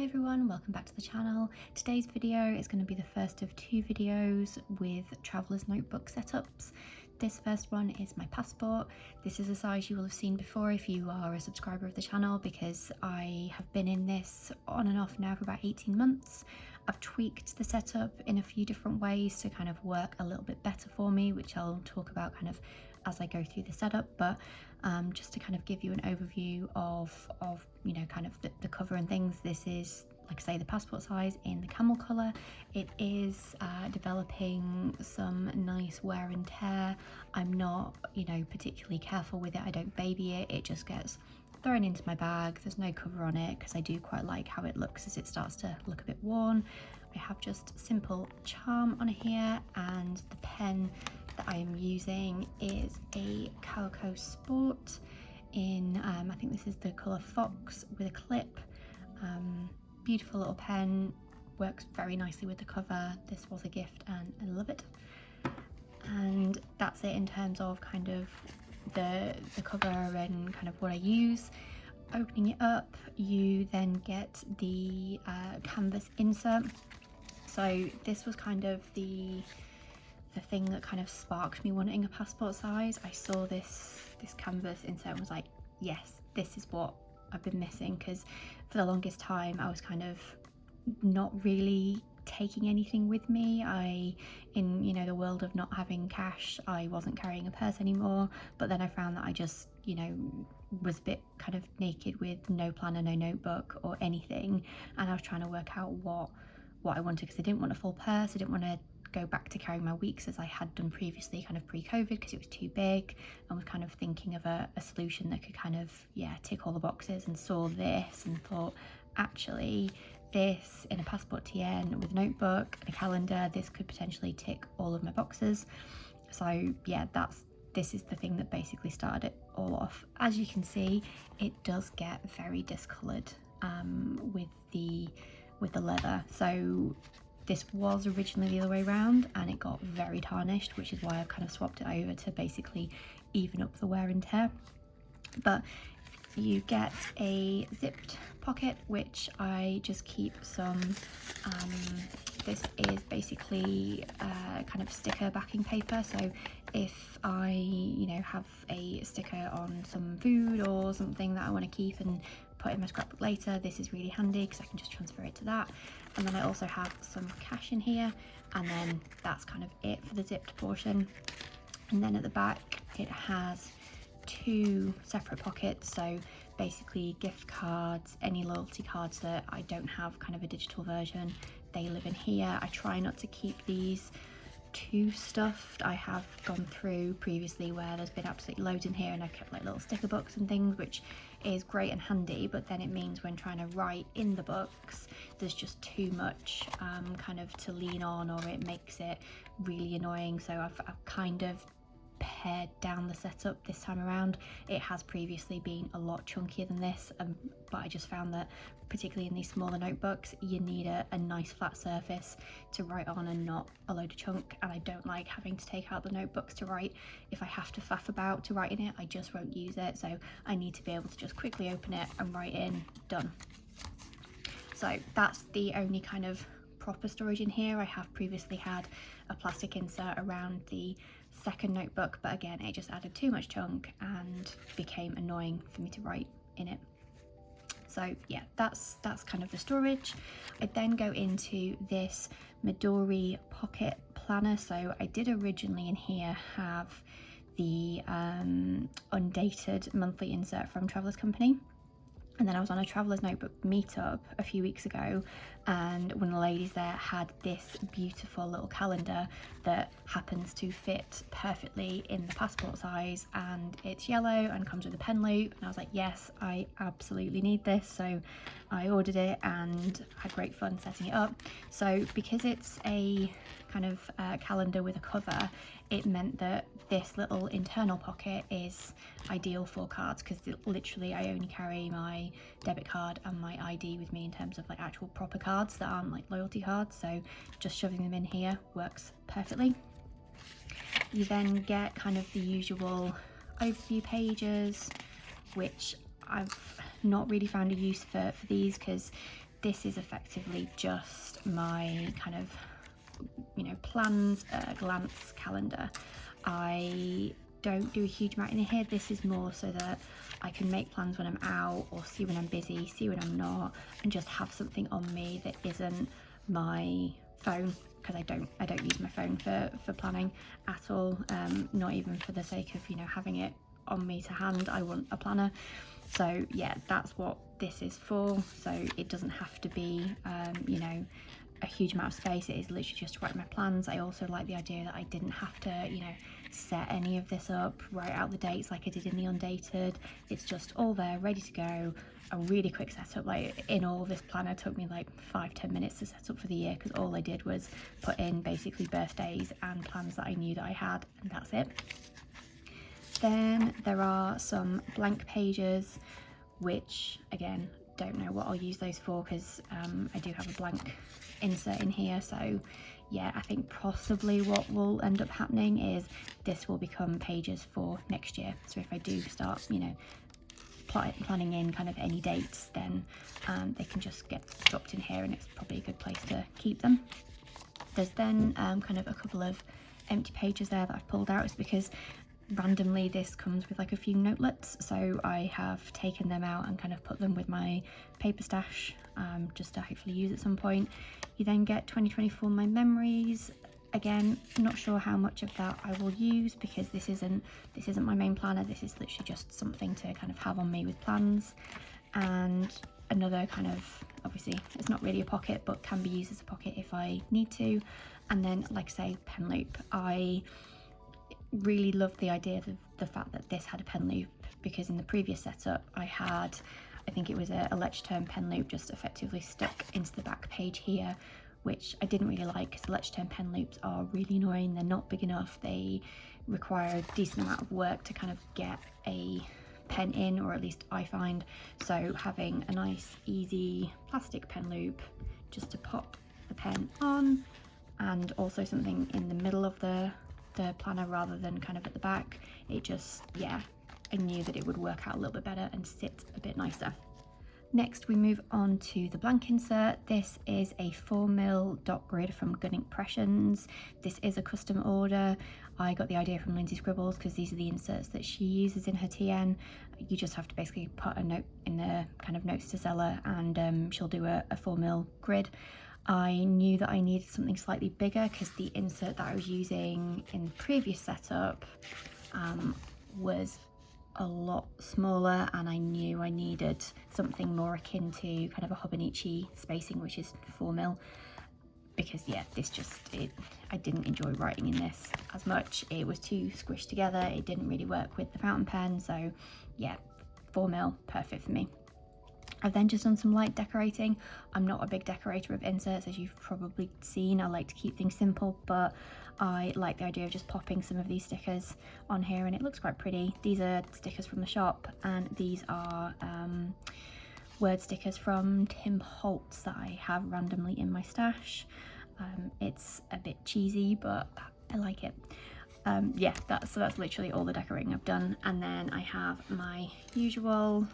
Hi everyone, welcome back to the channel. Today's video is going to be the first of two videos with traveller's notebook setups. This first one is my passport. This is a size you will have seen before if you are a subscriber of the channel, because I have been in this on and off now for about 18 months. I've tweaked the setup in a few different ways to kind of work a little bit better for me, which I'll talk about kind of as I go through the setup, but just to kind of give you an overview of you know, kind of the cover and things. This is, like I say, the passport size in the camel colour. It is developing some nice wear and tear. I'm not, you know, particularly careful with it. I don't baby it. It just gets thrown into my bag. There's no cover on it because I do quite like how it looks as it starts to look a bit worn. I have just simple charm on here, and the pen that I am using is a Calico Sport in I think this is the colour Fox with a clip. Beautiful little pen, works very nicely with the cover. This was a gift and I love it. And that's it in terms of kind of the cover and kind of what I use. Opening it up, you then get the canvas insert. So this was kind of the thing that kind of sparked me wanting a passport size. I saw this canvas insert and was like, yes, this is what I've been missing, because for the longest time I was kind of not really taking anything with me. In you know, the world of not having cash, I wasn't carrying a purse anymore, but then I found that I just, you know, was a bit kind of naked with no planner, no notebook or anything, and I was trying to work out what I wanted, because I didn't want a full purse. I didn't want to go back to carrying my weeks as I had done previously, kind of pre-COVID, because it was too big, and was kind of thinking of a solution that could kind of, yeah, tick all the boxes, and saw this and thought, actually, this in a passport TN with a notebook and a calendar, this could potentially tick all of my boxes. So yeah, this is the thing that basically started it all off. As you can see, it does get very discoloured with the leather. So this was originally the other way around and it got very tarnished, which is why I've kind of swapped it over to basically even up the wear and tear. But you get a zipped pocket, which I just keep some this is basically kind of sticker backing paper. So if I, you know, have a sticker on some food or something that I want to keep and put in my scrapbook later, this is really handy because I can just transfer it to that. And then I also have some cash in here, and then that's kind of it for the zipped portion. And then at the back it has two separate pockets, so basically gift cards, any loyalty cards that I don't have kind of a digital version, they live in here. I try not to keep these too stuffed. I have gone through previously where there's been absolutely loads in here, and I've kept like little sticker books and things, which is great and handy, but then it means when trying to write in the books there's just too much kind of to lean on, or it makes it really annoying. So I've kind of pared down the setup this time around. It has previously been a lot chunkier than this, but I just found that particularly in these smaller notebooks you need a nice flat surface to write on and not a load of chunk, and I don't like having to take out the notebooks to write. If I have to faff about to write in it, I just won't use it, so I need to be able to just quickly open it and write in, done. So that's the only kind of proper storage in here. I have previously had a plastic insert around the second notebook, but again it just added too much chunk and became annoying for me to write in it. So yeah, that's kind of the storage. I then go into this Midori pocket planner. So I did originally in here have the undated monthly insert from Traveller's Company, and then I was on a Traveller's Notebook meetup a few weeks ago, and one of the ladies there had this beautiful little calendar that happens to fit perfectly in the passport size, and it's yellow and comes with a pen loop, and I was like, yes, I absolutely need this. So I ordered it and had great fun setting it up. So because it's a kind of calendar with a cover, it meant that this little internal pocket is ideal for cards, because literally I only carry my debit card and my ID with me in terms of like actual proper cards that aren't like loyalty cards, so just shoving them in here works perfectly. You then get kind of the usual overview pages, which I've not really found a use for these, because this is effectively just my kind of, you know, plans glance calendar. I don't do a huge amount in here. This is more so that I can make plans when I'm out, or see when I'm busy, see when I'm not, and just have something on me that isn't my phone, because I don't use my phone for planning at all, not even for the sake of, you know, having it on me to hand. I want a planner. So yeah, that's what this is for. So it doesn't have to be you know, a huge amount of space. It is literally just to write my plans. I also like the idea that I didn't have to, you know, set any of this up, write out the dates like I did in the undated. It's just all there, ready to go. A really quick setup. Like in all, this planner took me like 5-10 minutes to set up for the year, because all I did was put in basically birthdays and plans that I knew that I had, and that's it. Then there are some blank pages, which again, don't know what I'll use those for, because I do have a blank insert in here. So yeah, I think possibly what will end up happening is this will become pages for next year. So if I do start, you know, planning in kind of any dates, then they can just get dropped in here, and it's probably a good place to keep them. There's then kind of a couple of empty pages there that I've pulled out. It's because randomly this comes with like a few notelets, so I have taken them out and kind of put them with my paper stash, just to hopefully use at some point. You then get 2024 my memories. Again, not sure how much of that I will use, because this isn't my main planner. This is literally just something to kind of have on me with plans. And another kind of, obviously it's not really a pocket, but can be used as a pocket if I need to. And then, like I say, pen loop. I really loved the idea of the fact that this had a pen loop, because in the previous setup I had, I think it was a lecture term pen loop just effectively stuck into the back page here, which I didn't really like, because the lecture term pen loops are really annoying. They're not big enough. They require a decent amount of work to kind of get a pen in, or at least I find. So having a nice easy plastic pen loop just to pop the pen on, and also something in the middle of the planner rather than kind of at the back, it just, yeah, I knew that it would work out a little bit better and sit a bit nicer. Next we move on to the blank insert. This is a 4mm dot grid from Gun Impressions. This is a custom order. I got the idea from Lindsay Scribbles, because these are the inserts that she uses in her TN. You just have to basically put a note in the kind of notes to seller, and she'll do a 4mm grid. I knew that I needed something slightly bigger, because the insert that I was using in the previous setup was a lot smaller, and I knew I needed something more akin to kind of a Hobonichi spacing, which is 4mm, because yeah, I didn't enjoy writing in this as much. It was too squished together. It didn't really work with the fountain pen. So yeah, 4mm, perfect for me. I've then just done some light decorating. I'm not a big decorator of inserts, as you've probably seen. I like to keep things simple, but I like the idea of just popping some of these stickers on here, and it looks quite pretty. These are stickers from the shop, and these are word stickers from Tim Holtz that I have randomly in my stash. It's a bit cheesy, but I like it. Yeah, that's literally all the decorating I've done. And then I have my usual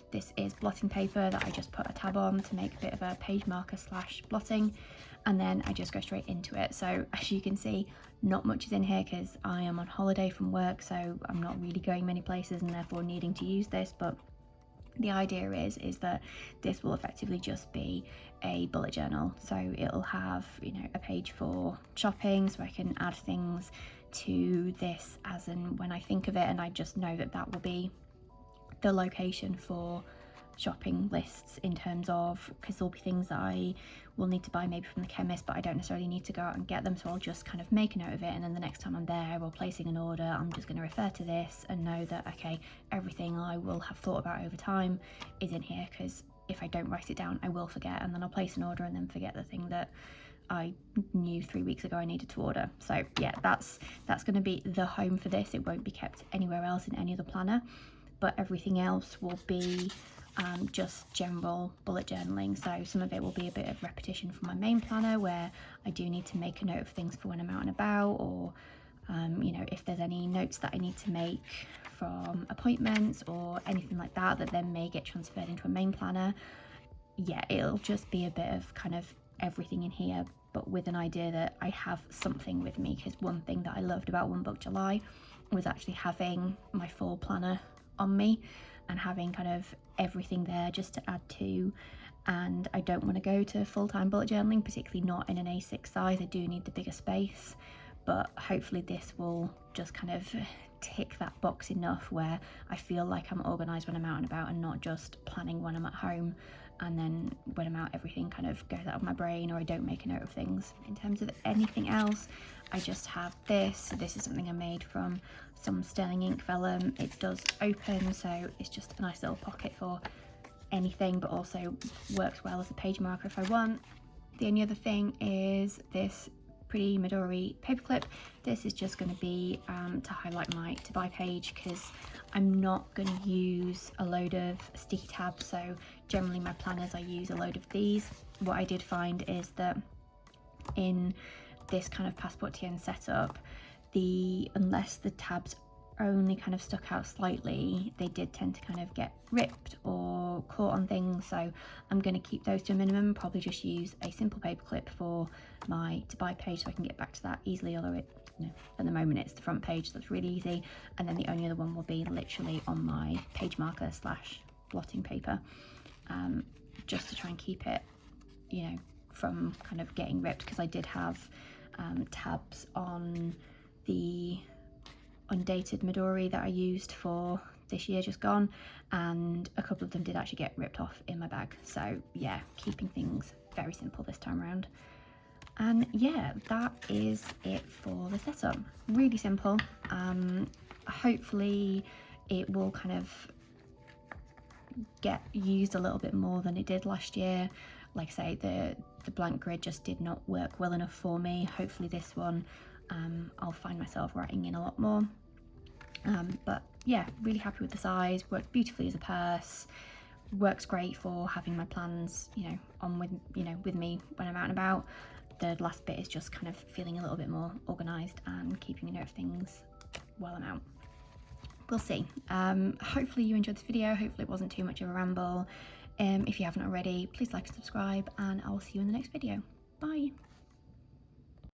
this is blotting paper that I just put a tab on to make a bit of a page marker / blotting, and then I just go straight into it. So as you can see, not much is in here because I am on holiday from work, so I'm not really going many places and therefore needing to use this. But the idea is that this will effectively just be a bullet journal. So it'll have, you know, a page for shopping, so I can add things to this as and when I think of it, and I just know that that will be the location for shopping lists, in terms of, because there'll be things that I will need to buy maybe from the chemist, but I don't necessarily need to go out and get them. So I'll just kind of make a note of it, and then the next time I'm there or placing an order, I'm just going to refer to this and know that, okay, everything I will have thought about over time is in here, because if I don't write it down, I will forget, and then I'll place an order and then forget the thing that I knew 3 weeks ago I needed to order. So yeah, that's going to be the home for this. It won't be kept anywhere else in any other planner, but everything else will be just general bullet journaling. So some of it will be a bit of repetition from my main planner, where I do need to make a note of things for when I'm out and about, or you know, if there's any notes that I need to make from appointments or anything like that that then may get transferred into a main planner. yeah, it'll just be a bit of kind of everything in here, but with an idea that I have something with me, because one thing that I loved about One Book July was actually having my full planner on me and having kind of everything there just to add to. And I don't want to go to full-time bullet journaling, particularly not in an A6 size. I do need the bigger space, but hopefully this will just kind of tick that box enough where I feel like I'm organised when I'm out and about, and not just planning when I'm at home, and then when I'm out everything kind of goes out of my brain, or I don't make a note of things. In terms of anything else, I just have this. So this is something I made from some sterling ink vellum. It does open, so it's just a nice little pocket for anything, but also works well as a page marker if I want. The only other thing is this pretty Midori paperclip. This is just going to be to highlight my to buy page, because I'm not going to use a load of sticky tabs. So generally my planners, I use a load of these. What I did find is that in this kind of Passport TN setup, unless the tabs only kind of stuck out slightly, they did tend to kind of get ripped or caught on things. So I'm going to keep those to a minimum, probably just use a simple paper clip for my to buy page so I can get back to that easily, although at the moment it's the front page, so it's really easy. And then the only other one will be literally on my page marker / blotting paper, just to try and keep it, from kind of getting ripped, because I did have tabs on the undated Midori that I used for this year just gone, and a couple of them did actually get ripped off in my bag. So yeah, keeping things very simple this time around. And yeah, that is it for the setup. Really simple. Hopefully it will kind of get used a little bit more than it did last year. Like I say, the blank grid just did not work well enough for me. Hopefully this one I'll find myself writing in a lot more. But yeah, really happy with the size. Worked beautifully as a purse. Works great for having my plans, on with me when I'm out and about. The last bit is just kind of feeling a little bit more organised and keeping a note of things while I'm out. We'll see. Hopefully you enjoyed this video. Hopefully it wasn't too much of a ramble. If you haven't already, please like and subscribe, and I will see you in the next video. Bye.